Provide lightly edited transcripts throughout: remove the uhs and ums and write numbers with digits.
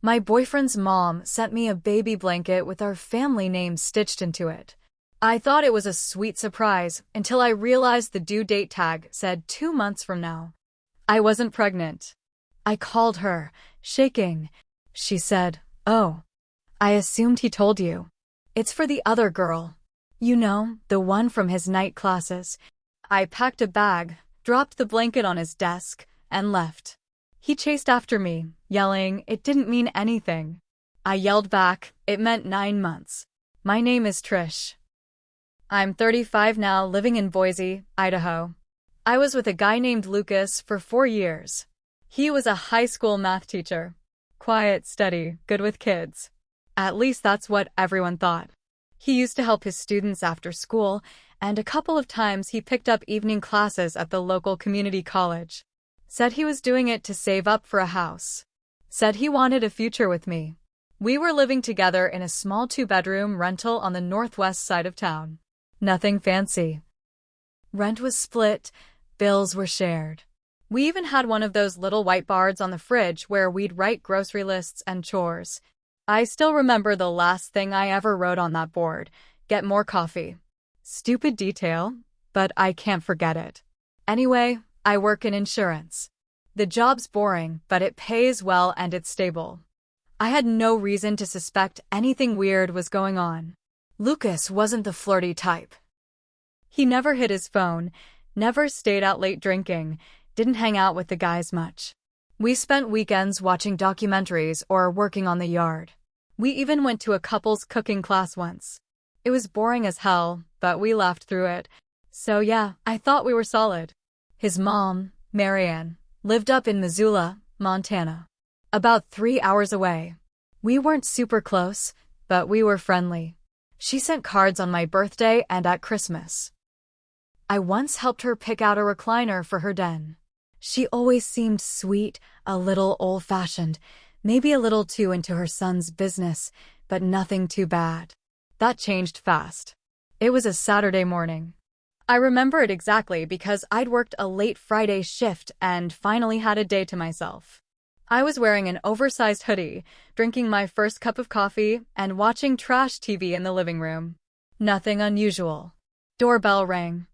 My boyfriend's mom sent me a baby blanket with our family name stitched into it. I thought it was a sweet surprise until I realized the due date tag said 2 months from now. I wasn't pregnant. I called her, shaking. She said, "Oh, I assumed he told you. It's for the other girl. You know, the one from his night classes." I packed a bag, dropped the blanket on his desk, and left. He chased after me, yelling it didn't mean anything. I yelled back, it meant 9 months. My name is Trish. I'm 35 now, living in Boise, Idaho. I was with a guy named Lucas for 4 years. He was a high school math teacher. Quiet, steady, good with kids. At least that's what everyone thought. He used to help his students after school, and a couple of times he picked up evening classes at the local community college. Said he was doing it to save up for a house. Said he wanted a future with me. We were living together in a small 2-bedroom rental on the northwest side of town. Nothing fancy. Rent was split, bills were shared. We even had one of those little whiteboards on the fridge where we'd write grocery lists and chores. I still remember the last thing I ever wrote on that board: get more coffee. Stupid detail, but I can't forget it. Anyway, I work in insurance. The job's boring, but it pays well and it's stable. I had no reason to suspect anything weird was going on. Lucas wasn't the flirty type. He never hit his phone, never stayed out late drinking, didn't hang out with the guys much. We spent weekends watching documentaries or working on the yard. We even went to a couple's cooking class once. It was boring as hell, but we laughed through it. So yeah, I thought we were solid. His mom, Marianne, lived up in Missoula, Montana, about 3 hours away. We weren't super close, but we were friendly. She sent cards on my birthday and at Christmas. I once helped her pick out a recliner for her den. She always seemed sweet, a little old-fashioned, maybe a little too into her son's business, but nothing too bad. That changed fast. It was a Saturday morning. I remember it exactly because I'd worked a late Friday shift and finally had a day to myself. I was wearing an oversized hoodie, drinking my first cup of coffee, and watching trash TV in the living room. Nothing unusual. Doorbell rang.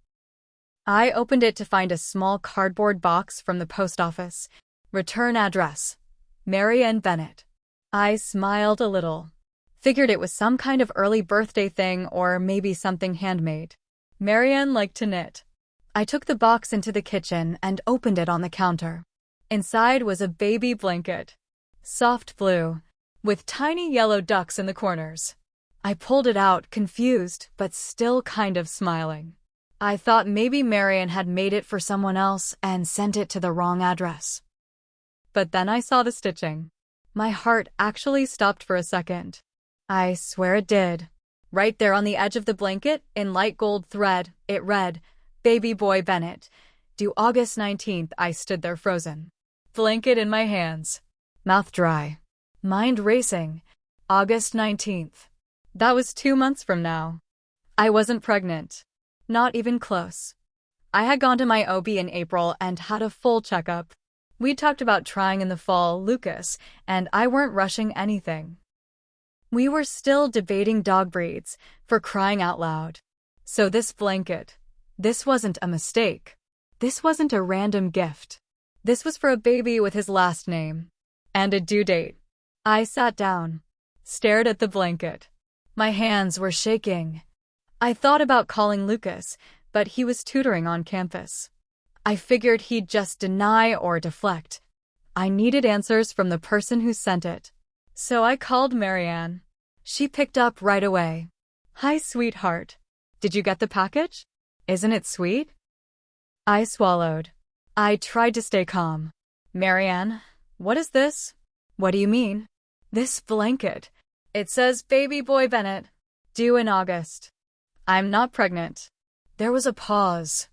I opened it to find a small cardboard box from the post office. Return address: Marianne Bennett. I smiled a little. Figured it was some kind of early birthday thing or maybe something handmade. Marianne liked to knit. I took the box into the kitchen and opened it on the counter. Inside was a baby blanket. Soft blue, with tiny yellow ducks in the corners. I pulled it out, confused, but still kind of smiling. I thought maybe Marianne had made it for someone else and sent it to the wrong address. But then I saw the stitching. My heart actually stopped for a second. I swear it did. Right there on the edge of the blanket, in light gold thread, it read, "Baby Boy Bennett. Due August 19th." I stood there frozen. Blanket in my hands. Mouth dry. Mind racing. August 19th. That was 2 months from now. I wasn't pregnant. Not even close. I had gone to my OB in April and had a full checkup. We'd talked about trying in the fall, Lucas, and I weren't rushing anything. We were still debating dog breeds, for crying out loud. So this blanket, this wasn't a mistake. This wasn't a random gift. This was for a baby with his last name. And a due date. I sat down, stared at the blanket. My hands were shaking. I thought about calling Lucas, but he was tutoring on campus. I figured he'd just deny or deflect. I needed answers from the person who sent it. So I called Marianne. She picked up right away. "Hi, sweetheart. Did you get the package? Isn't it sweet?" I swallowed. I tried to stay calm. "Marianne, what is this?" "What do you mean?" "This blanket. It says Baby Boy Bennett. Due in August." "I'm not pregnant." There was a pause.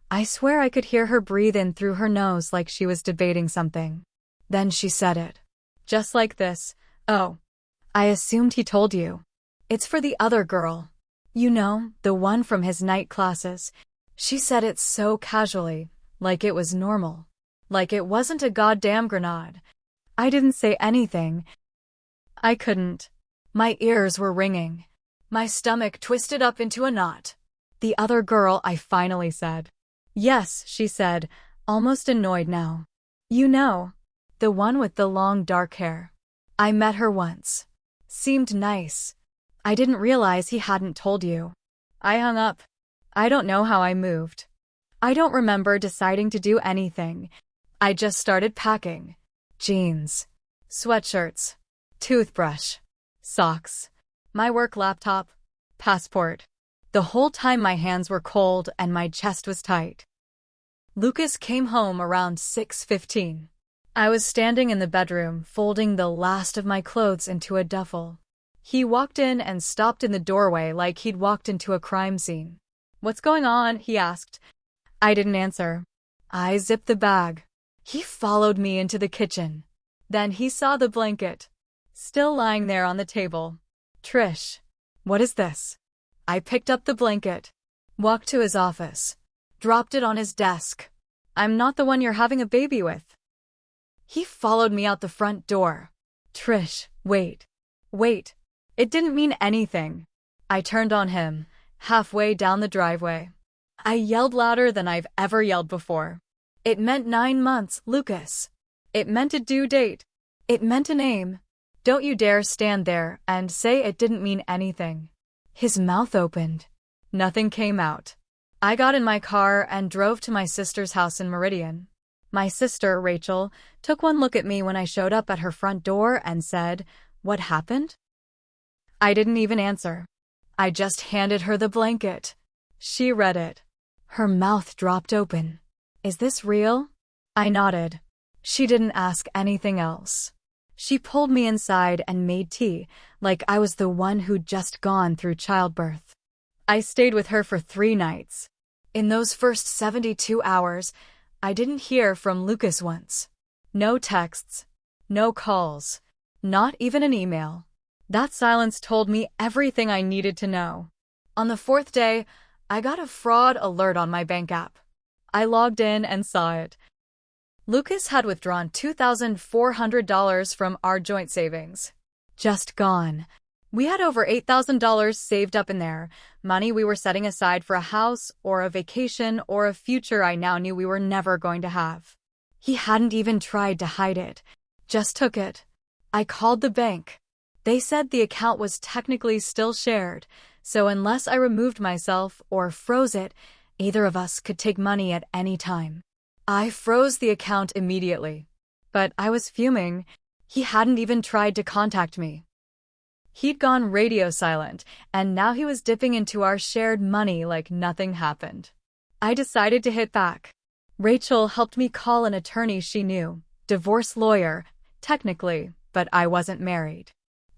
I swear I could hear her breathe in through her nose like she was debating something. Then she said it. Just like this. "Oh, I assumed he told you. It's for the other girl. You know, the one from his night classes." She said it so casually, like it was normal. Like it wasn't a goddamn grenade. I didn't say anything. I couldn't. My ears were ringing. My stomach twisted up into a knot. The other girl, I finally said. Yes, she said, almost annoyed now. You know, the one with the long dark hair. I met her once. Seemed nice. I didn't realize he hadn't told you. I hung up. I don't know how I moved. I don't remember deciding to do anything. I just started packing. Jeans, sweatshirts, toothbrush, socks, my work laptop, passport. The whole time my hands were cold and my chest was tight. Lucas came home around 6:15. I was standing in the bedroom, folding the last of my clothes into a duffel. He walked in and stopped in the doorway like he'd walked into a crime scene. What's going on? He asked. I didn't answer. I zipped the bag. He followed me into the kitchen. Then he saw the blanket, still lying there on the table. Trish, what is this? I picked up the blanket, walked to his office, dropped it on his desk. I'm not the one you're having a baby with. He followed me out the front door. Trish, wait. It didn't mean anything. I turned on him, halfway down the driveway. I yelled louder than I've ever yelled before. It meant 9 months, Lucas. It meant a due date. It meant a name. Don't you dare stand there and say it didn't mean anything. His mouth opened. Nothing came out. I got in my car and drove to my sister's house in Meridian. My sister, Rachel, took one look at me when I showed up at her front door and said, "What happened?" I didn't even answer. I just handed her the blanket. She read it. Her mouth dropped open. Is this real? I nodded. She didn't ask anything else. She pulled me inside and made tea, like I was the one who'd just gone through childbirth. I stayed with her for 3 nights. In those first 72 hours, I didn't hear from Lucas once. No texts, no calls, not even an email. That silence told me everything I needed to know. On the 4th day, I got a fraud alert on my bank app. I logged in and saw it. Lucas had withdrawn $2,400 from our joint savings. Just gone. We had over $8,000 saved up in there, money we were setting aside for a house or a vacation or a future I now knew we were never going to have. He hadn't even tried to hide it, just took it. I called the bank. They said the account was technically still shared, so unless I removed myself or froze it, either of us could take money at any time. I froze the account immediately. But I was fuming. He hadn't even tried to contact me. He'd gone radio silent, and now he was dipping into our shared money like nothing happened. I decided to hit back. Rachel helped me call an attorney she knew, divorce lawyer, technically, but I wasn't married.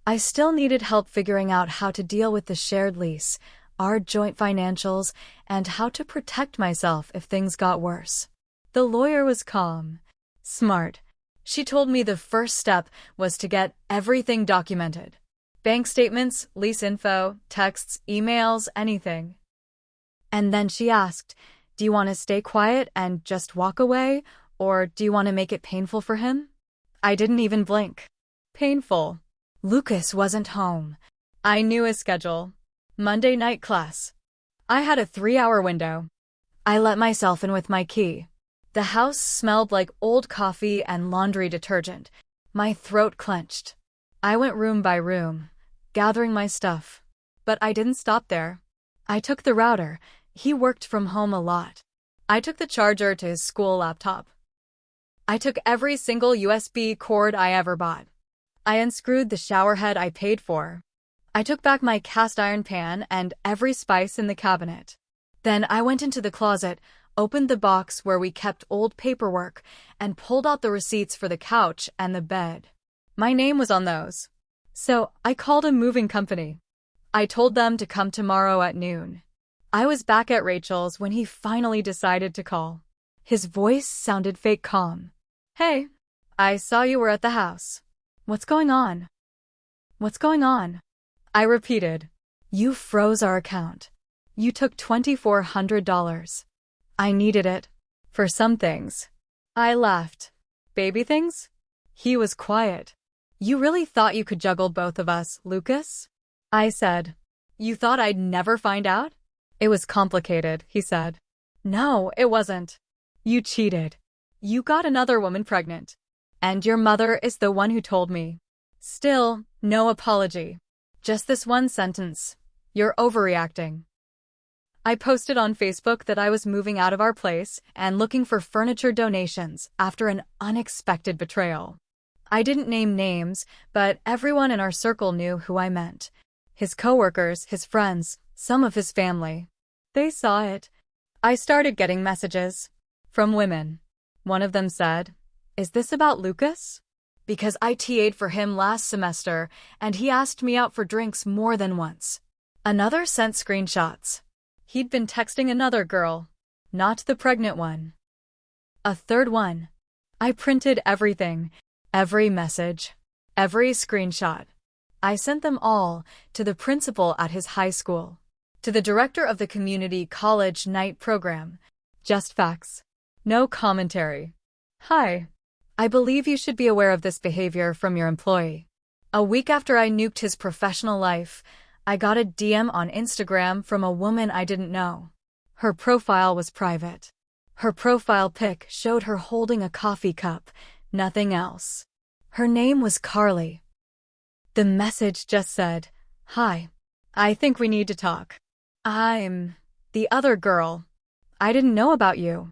I still needed help figuring out how to deal with the shared lease, our joint financials, and how to protect myself if things got worse. The lawyer was calm, smart. She told me the first step was to get everything documented. Bank statements, lease info, texts, emails, anything. And then she asked, do you want to stay quiet and just walk away, or do you want to make it painful for him? I didn't even blink. Painful. Lucas wasn't home. I knew his schedule. Monday night class. I had a 3-hour window. I let myself in with my key. The house smelled like old coffee and laundry detergent. My throat clenched. I went room by room, gathering my stuff. But I didn't stop there. I took the router. He worked from home a lot. I took the charger to his school laptop. I took every single USB cord I ever bought. I unscrewed the shower head I paid for. I took back my cast iron pan and every spice in the cabinet. Then I went into the closet, opened the box where we kept old paperwork, and pulled out the receipts for the couch and the bed. My name was on those. So I called a moving company. I told them to come tomorrow at noon. I was back at Rachel's when he finally decided to call. His voice sounded fake calm. Hey, I saw you were at the house. What's going on? What's going on? I repeated. You froze our account. You took $2,400. I needed it. For some things. I laughed. Baby things? He was quiet. You really thought you could juggle both of us, Lucas? I said. You thought I'd never find out? It was complicated, he said. No, it wasn't. You cheated. You got another woman pregnant. And your mother is the one who told me. Still, no apology. Just this one sentence. You're overreacting. I posted on Facebook that I was moving out of our place and looking for furniture donations after an unexpected betrayal. I didn't name names, but everyone in our circle knew who I meant. His coworkers, his friends, some of his family. They saw it. I started getting messages from women. One of them said, "Is this about Lucas? Because I TA'd for him last semester and he asked me out for drinks more than once." Another sent screenshots. He'd been texting another girl, not the pregnant one. A third one. I printed everything, every message, every screenshot. I sent them all to the principal at his high school, to the director of the community college night program. Just facts. No commentary. Hi. I believe you should be aware of this behavior from your employee. A week after I nuked his professional life, I got a DM on Instagram from a woman I didn't know. Her profile was private. Her profile pic showed her holding a coffee cup, nothing else. Her name was Carly. The message just said, "Hi. I think we need to talk. I'm the other girl. I didn't know about you."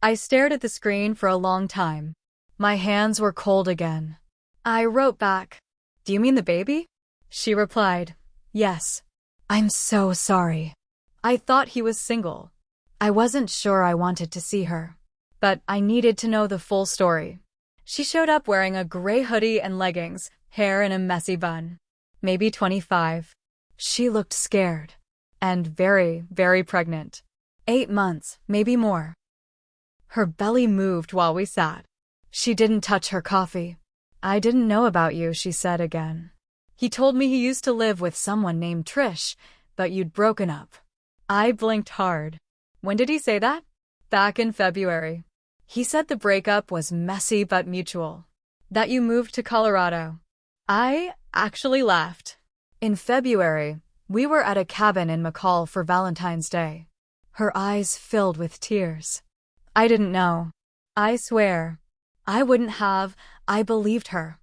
I stared at the screen for a long time. My hands were cold again. I wrote back, "Do you mean the baby?" She replied, "Yes. I'm so sorry. I thought he was single. I wasn't sure I wanted to see her. But I needed to know the full story." She showed up wearing a gray hoodie and leggings, hair in a messy bun. Maybe 25. She looked scared. And very, very pregnant. 8 months, maybe more. Her belly moved while we sat. She didn't touch her coffee. "I didn't know about you," she said again. "He told me he used to live with someone named Trish, but you'd broken up." I blinked hard. When did he say that? Back in February. He said the breakup was messy but mutual. That you moved to Colorado. I actually laughed. In February, we were at a cabin in McCall for Valentine's Day. Her eyes filled with tears. I didn't know. I swear. I wouldn't have. I believed her.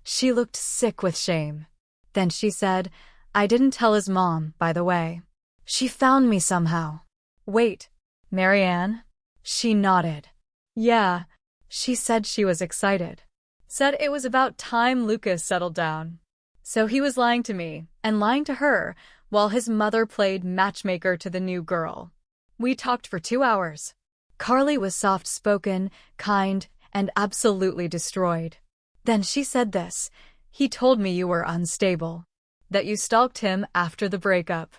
She looked sick with shame. Then she said, "I didn't tell his mom, by the way. She found me somehow." Wait, Marianne? She nodded. Yeah, she said she was excited. Said it was about time Lucas settled down. So he was lying to me, and lying to her, while his mother played matchmaker to the new girl. We talked for 2 hours. Carly was soft-spoken, kind, and absolutely destroyed. Then she said this, "He told me you were unstable. That you stalked him after the breakup.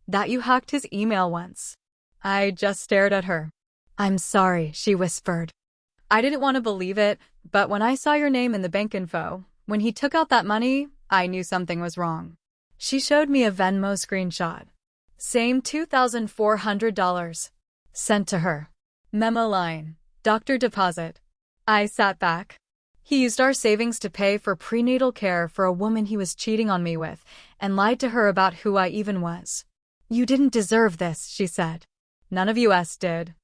That you hacked his email once." I just stared at her. "I'm sorry," she whispered. I didn't want to believe it, but when I saw your name in the bank info, when he took out that money, I knew something was wrong. She showed me a Venmo screenshot. Same $2,400. Sent to her. Memo line, "Doctor deposit." I sat back. He used our savings to pay for prenatal care for a woman he was cheating on me with, and lied to her about who I even was. "You didn't deserve this," she said. "None of us did."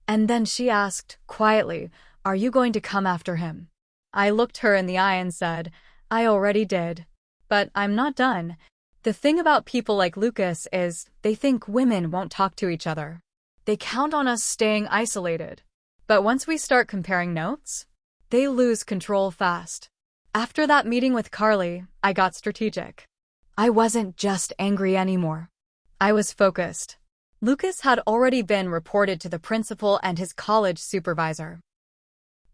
And then she asked, quietly, "Are you going to come after him?" I looked her in the eye and said, "I already did. But I'm not done. The thing about people like Lucas is, they think women won't talk to each other. They count on us staying isolated. But once we start comparing notes, they lose control fast." After that meeting with Carly, I got strategic. I wasn't just angry anymore. I was focused. Lucas had already been reported to the principal and his college supervisor.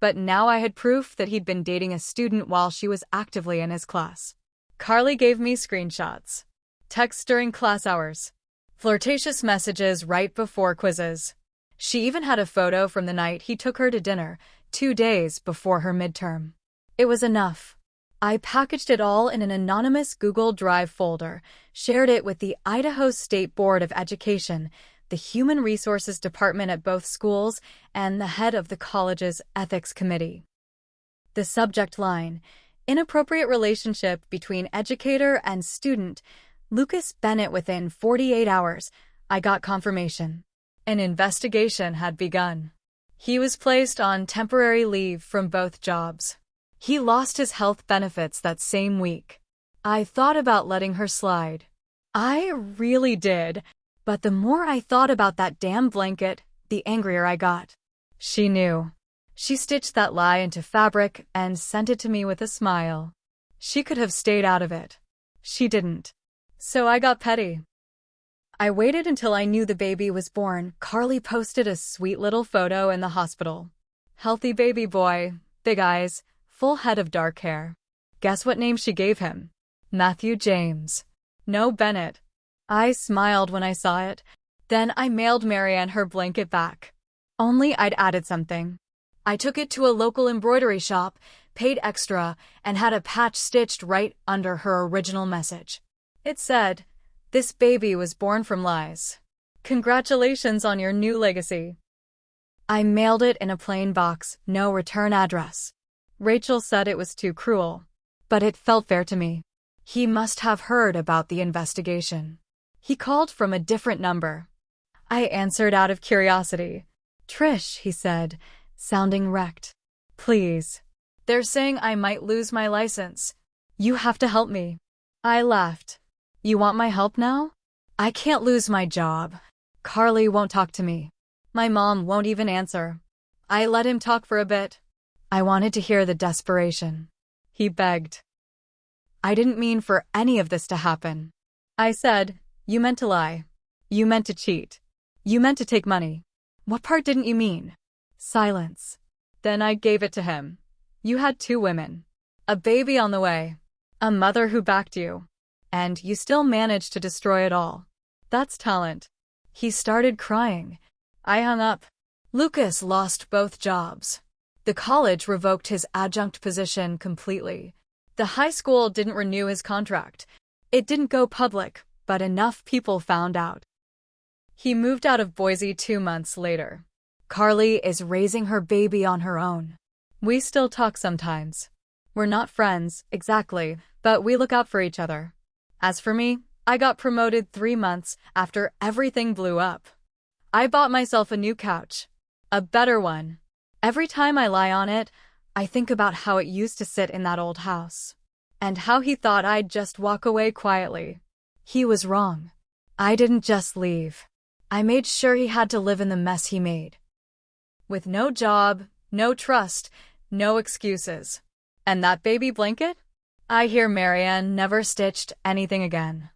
But now I had proof that he'd been dating a student while she was actively in his class. Carly gave me screenshots. Texts during class hours. Flirtatious messages right before quizzes. She even had a photo from the night he took her to dinner, 2 days before her midterm. It was enough. I packaged it all in an anonymous Google Drive folder, shared it with the Idaho State Board of Education, the Human Resources Department at both schools, and the head of the college's ethics committee. The subject line: inappropriate relationship between educator and student, Lucas Bennett. Within 48 hours, I got confirmation. An investigation had begun. He was placed on temporary leave from both jobs. He lost his health benefits that same week. I thought about letting her slide. I really did. But the more I thought about that damn blanket, the angrier I got. She knew. She stitched that lie into fabric and sent it to me with a smile. She could have stayed out of it. She didn't. So I got petty. I waited until I knew the baby was born. Carly posted a sweet little photo in the hospital. Healthy baby boy, big eyes, full head of dark hair. Guess what name she gave him? Matthew James. No Bennett. I smiled when I saw it. Then I mailed Marianne her blanket back. Only I'd added something. I took it to a local embroidery shop, paid extra, and had a patch stitched right under her original message. It said, "This baby was born from lies. Congratulations on your new legacy." I mailed it in a plain box, no return address. Rachel said it was too cruel, but it felt fair to me. He must have heard about the investigation. He called from a different number. I answered out of curiosity. "Trish," he said, sounding wrecked. "Please. They're saying I might lose my license. You have to help me." I laughed. "You want my help now? I can't lose my job. Carly won't talk to me. My mom won't even answer." I let him talk for a bit. I wanted to hear the desperation. He begged. "I didn't mean for any of this to happen." I said, "You meant to lie. You meant to cheat. You meant to take money. What part didn't you mean?" Silence. Then I gave it to him. "You had 2 women. A baby on the way. A mother who backed you. And you still managed to destroy it all. That's talent." He started crying. I hung up. Lucas lost both jobs. The college revoked his adjunct position completely. The high school didn't renew his contract. It didn't go public, but enough people found out. He moved out of Boise 2 months later. Carly is raising her baby on her own. We still talk sometimes. We're not friends, exactly, but we look out for each other. As for me, I got promoted 3 months after everything blew up. I bought myself a new couch. A better one. Every time I lie on it, I think about how it used to sit in that old house. And how he thought I'd just walk away quietly. He was wrong. I didn't just leave. I made sure he had to live in the mess he made. With no job, no trust, no excuses. And that baby blanket? I hear Marianne never stitched anything again.